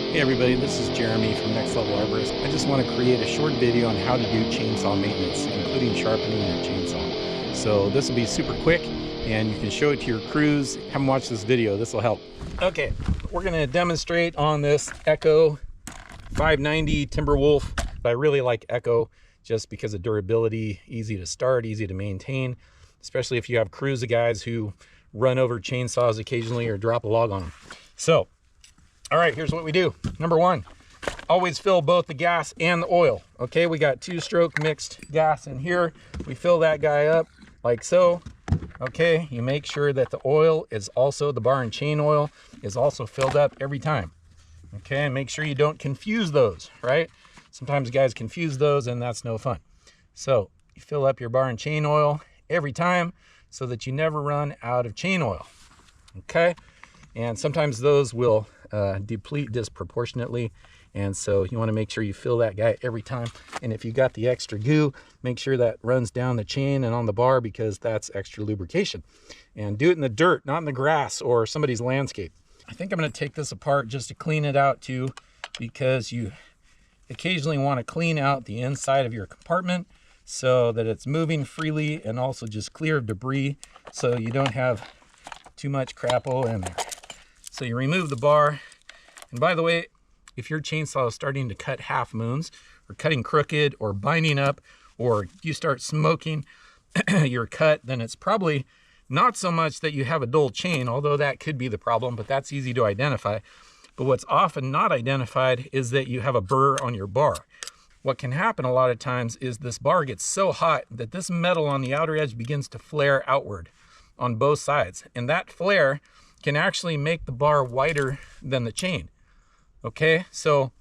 Hey everybody, this is Jeremy from Next Level Arborist. I just want to create a short video on how to do chainsaw maintenance, including sharpening your chainsaw. So this will be super quick and you can show it to your crews. Have them watch this video, this will help. Okay, we're going to demonstrate on this Echo 590 Timberwolf. I really like Echo just because of durability, easy to start, easy to maintain, especially if you have crews of guys who run over chainsaws occasionally or drop a log on them. So, all right, here's what we do. Number one, always fill both the gas and the oil. Okay, we got 2-stroke mixed gas in here. We fill that guy up like so. Okay, you make sure that the oil is also, the bar and chain oil is also filled up every time. Okay, and make sure you don't confuse those, right? Sometimes guys confuse those and that's no fun. So you fill up your bar and chain oil every time so that you never run out of chain oil. Okay, and sometimes those will deplete disproportionately, and so you want to make sure you fill that guy every time. And if you got the extra goo, make sure that runs down the chain and on the bar, because that's extra lubrication. And do it in the dirt, not in the grass or somebody's landscape. I think I'm going to take this apart just to clean it out too, because you occasionally want to clean out the inside of your compartment so that it's moving freely and also just clear of debris so you don't have too much crap all in there. So you remove the bar. And by the way, if your chainsaw is starting to cut half moons or cutting crooked or binding up, or you start smoking your cut, then it's probably not so much that you have a dull chain, although that could be the problem, but that's easy to identify. But what's often not identified is that you have a burr on your bar. What can happen a lot of times is this bar gets so hot that this metal on the outer edge begins to flare outward on both sides. And that flare can actually make the bar wider than the chain. Okay, so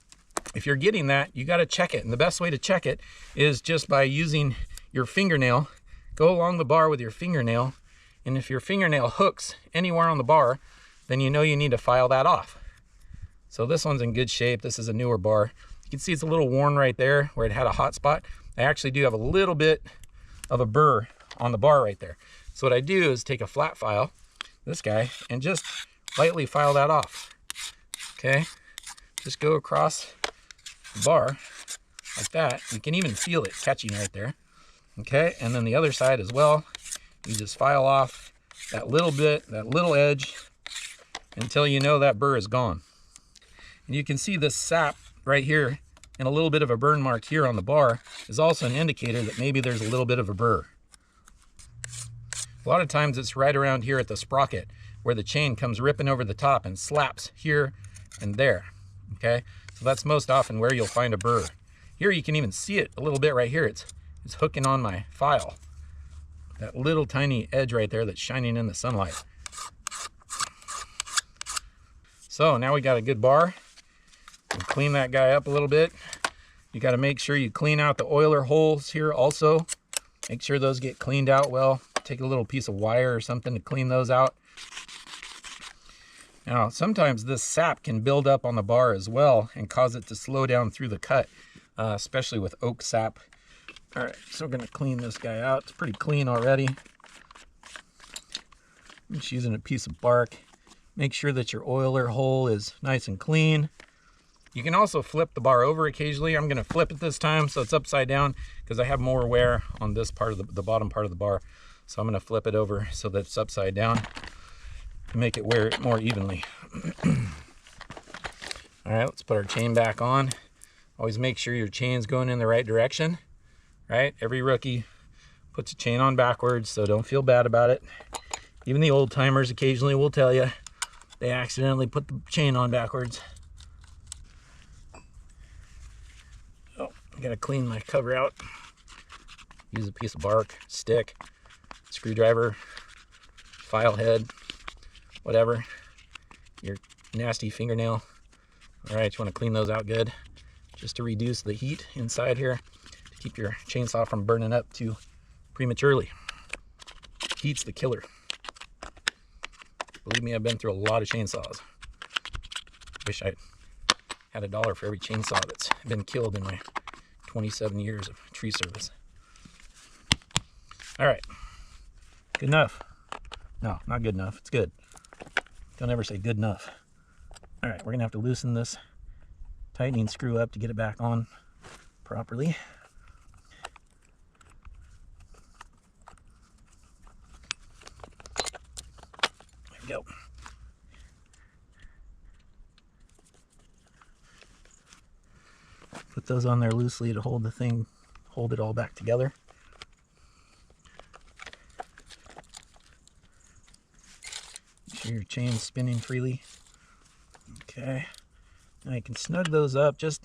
if you're getting that, you got to check it. And the best way to check it is just by using your fingernail. Go along the bar with your fingernail. And if your fingernail hooks anywhere on the bar, then you know you need to file that off. So this one's in good shape. This is a newer bar. You can see it's a little worn right there where it had a hot spot. I actually do have a little bit of a burr on the bar right there. So what I do is take a flat file, this guy, and just lightly file that off. Okay, just go across the bar like that. You can even feel it catching right there. Okay, and then the other side as well. You just file off that little bit, that little edge, until you know that burr is gone. And you can see this sap right here and a little bit of a burn mark here on the bar is also an indicator that maybe there's a little bit of a burr. A lot of times it's right around here at the sprocket where the chain comes ripping over the top and slaps here and there. Okay, so that's most often where you'll find a burr. Here you can even see it a little bit right here. It's hooking on my file. That little tiny edge right there that's shining in the sunlight. So now we got a good bar. We'll clean that guy up a little bit. You got to make sure you clean out the oiler holes here also. Make sure those get cleaned out well. Take a little piece of wire or something to clean those out. Now, sometimes this sap can build up on the bar as well and cause it to slow down through the cut, especially with oak sap. All right, so we're gonna clean this guy out. It's pretty clean already. I'm just using a piece of bark. Make sure that your oiler hole is nice and clean. You can also flip the bar over occasionally. I'm gonna flip it this time so it's upside down because I have more wear on this part of the bottom part of the bar. So I'm gonna flip it over so that it's upside down to make it wear it more evenly. All right, let's put our chain back on. Always make sure your chain's going in the right direction, right? Every rookie puts a chain on backwards, so don't feel bad about it. Even the old timers occasionally will tell you they accidentally put the chain on backwards. Oh, I gotta clean my cover out. Use a piece of bark, stick, screwdriver, file head, whatever, your nasty fingernail. All right, you want to clean those out good just to reduce the heat inside here, to keep your chainsaw from burning up too prematurely. Heat's the killer. Believe me, I've been through a lot of chainsaws. Wish I had $1 for every chainsaw that's been killed in my 27 years of tree service. All right, good enough. No, not good enough. It's good. Don't ever say good enough. All right, we're gonna have to loosen this tightening screw up to get it back on properly. There we go. Put those on there loosely to hold the thing, hold it all back together. Make sure your chain's spinning freely. Okay. Now you can snug those up just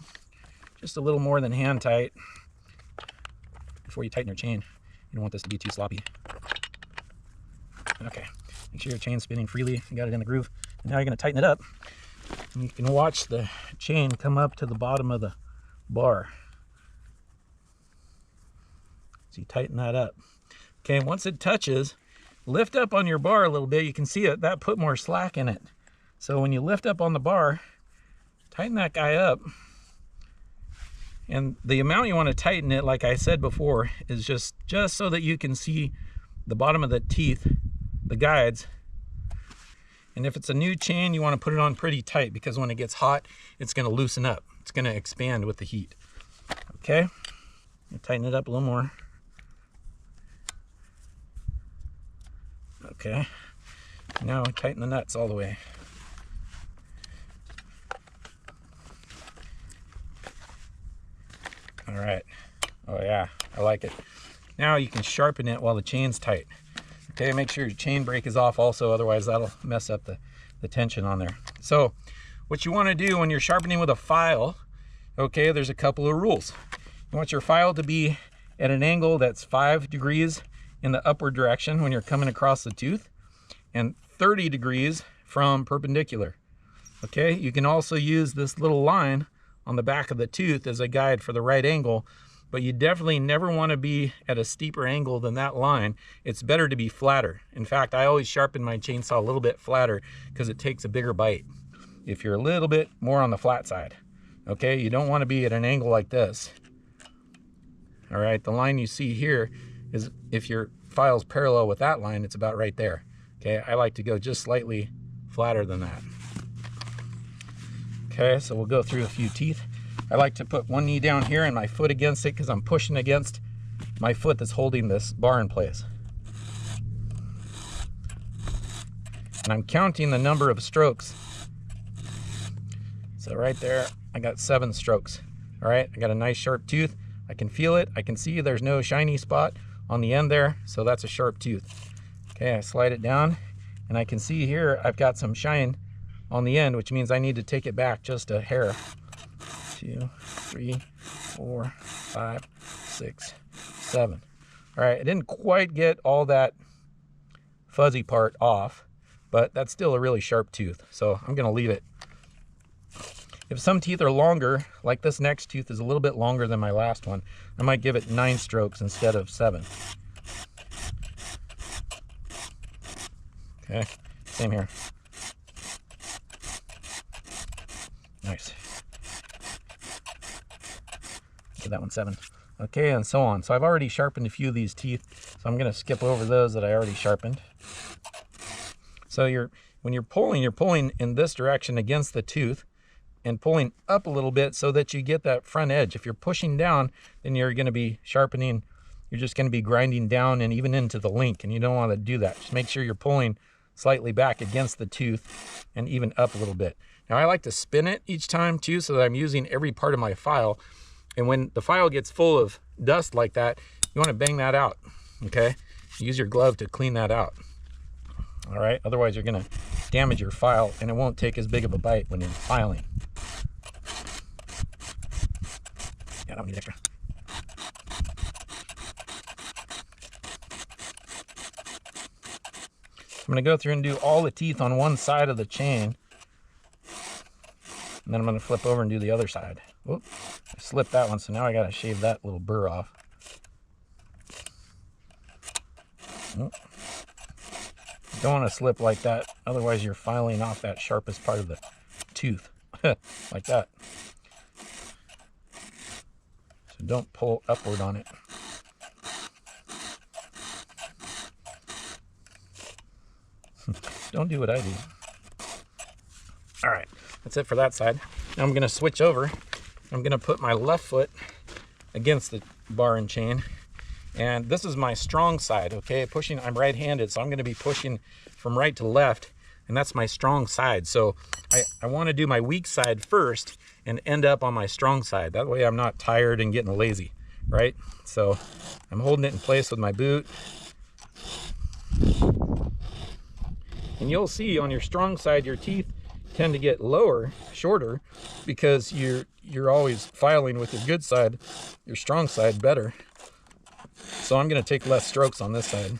a little more than hand tight before you tighten your chain. You don't want this to be too sloppy. Okay. Make sure your chain's spinning freely. You got it in the groove. And now you're going to tighten it up. And you can watch the chain come up to the bottom of the bar. So you tighten that up. Okay, once it touches, lift up on your bar a little bit. You can see it, that put more slack in it. So when you lift up on the bar, tighten that guy up. And the amount you want to tighten it, like I said before, is just so that you can see the bottom of the teeth, the guides. And if it's a new chain, you want to put it on pretty tight, because when it gets hot, it's going to loosen up. It's going to expand with the heat. Okay, tighten it up a little more. Okay, now tighten the nuts all the way. All right. Oh yeah, I like it. Now you can sharpen it while the chain's tight. Okay, make sure your chain brake is off also, otherwise that'll mess up the tension on there. So what you want to do when you're sharpening with a file, okay, there's a couple of rules. You want your file to be at an angle that's 5 degrees in the upward direction when you're coming across the tooth, and 30 degrees from perpendicular. Okay, you can also use this little line on the back of the tooth as a guide for the right angle, but you definitely never want to be at a steeper angle than that line. It's better to be flatter. In fact, I always sharpen my chainsaw a little bit flatter because it takes a bigger bite if you're a little bit more on the flat side. Okay, you don't want to be at an angle like this. All right, the line you see here is, if your file's parallel with that line, it's about right there. Okay, I like to go just slightly flatter than that. Okay, so we'll go through a few teeth. I like to put one knee down here and my foot against it because I'm pushing against my foot that's holding this bar in place. And I'm counting the number of strokes. So right there, I got 7 strokes. All right, I got a nice sharp tooth. I can feel it. I can see there's no shiny spot on the end there, so that's a sharp tooth. Okay, I slide it down, and I can see here I've got some shine on the end, which means I need to take it back just a hair. 2, 3, 4, 5, 6, 7. All right, I didn't quite get all that fuzzy part off, but that's still a really sharp tooth, so I'm gonna leave it. If some teeth are longer, like this next tooth is a little bit longer than my last one, I might give it 9 strokes instead of 7. Okay, same here. Nice. Give that one 7. Okay, and so on. So I've already sharpened a few of these teeth, so I'm going to skip over those that I already sharpened. So when you're pulling in this direction against the tooth and pulling up a little bit so that you get that front edge. If you're pushing down, then you're going to be sharpening, you're just going to be grinding down and even into the link, and you don't want to do that. Just make sure you're pulling slightly back against the tooth and even up a little bit. Now I like to spin it each time too, so that I'm using every part of my file. And when the file gets full of dust like that, you want to bang that out, okay? Use your glove to clean that out. All right, otherwise you're gonna damage your file and it won't take as big of a bite when you're filing. Yeah, I don't need extra. I'm gonna go through and do all the teeth on one side of the chain. And then I'm gonna flip over and do the other side. Whoop, I slipped that one, so now I gotta shave that little burr off. Whoop. Don't want to slip like that, otherwise you're filing off that sharpest part of the tooth, like that. So don't pull upward on it. Don't do what I do. All right, that's it for that side. Now I'm going to switch over. I'm going to put my left foot against the bar and chain. And this is my strong side, okay? I'm right-handed, so I'm going to be pushing from right to left, and that's my strong side. So I want to do my weak side first and end up on my strong side. That way I'm not tired and getting lazy, right? So I'm holding it in place with my boot. And you'll see on your strong side, your teeth tend to get shorter, because you're always filing with your good side, your strong side better. So I'm going to take less strokes on this side.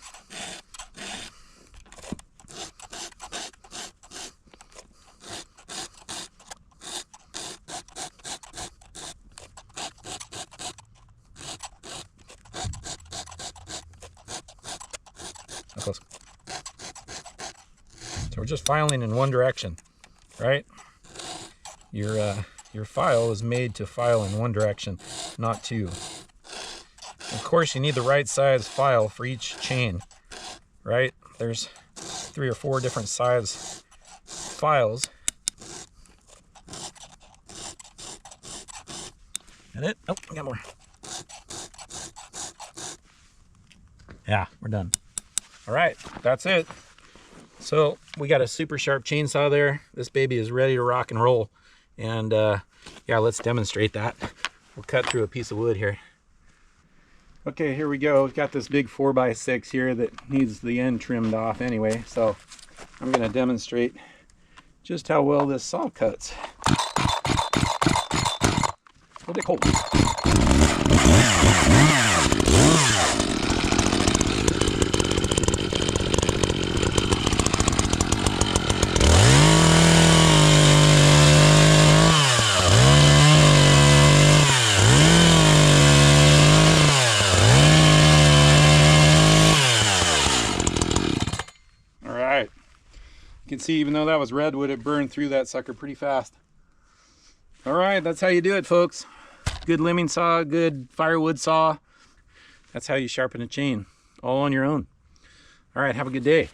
Close. So we're just filing in one direction, right? Your file is made to file in one direction, not two. Of course, you need the right size file for each chain, right? There's 3 or 4 different size files. Got it? Oh, I got more. Yeah, we're done. All right, that's it. So we got a super sharp chainsaw there. This baby is ready to rock and roll. And yeah, let's demonstrate that. We'll cut through a piece of wood here. Okay, here we go. We've got this big 4x6 here that needs the end trimmed off anyway. So I'm going to demonstrate just how well this saw cuts. A little bit cold. You can see, even though that was redwood, it burned through that sucker pretty fast. All right, that's how you do it, folks. Good limbing saw, good firewood saw. That's how you sharpen a chain, all on your own. All right, have a good day.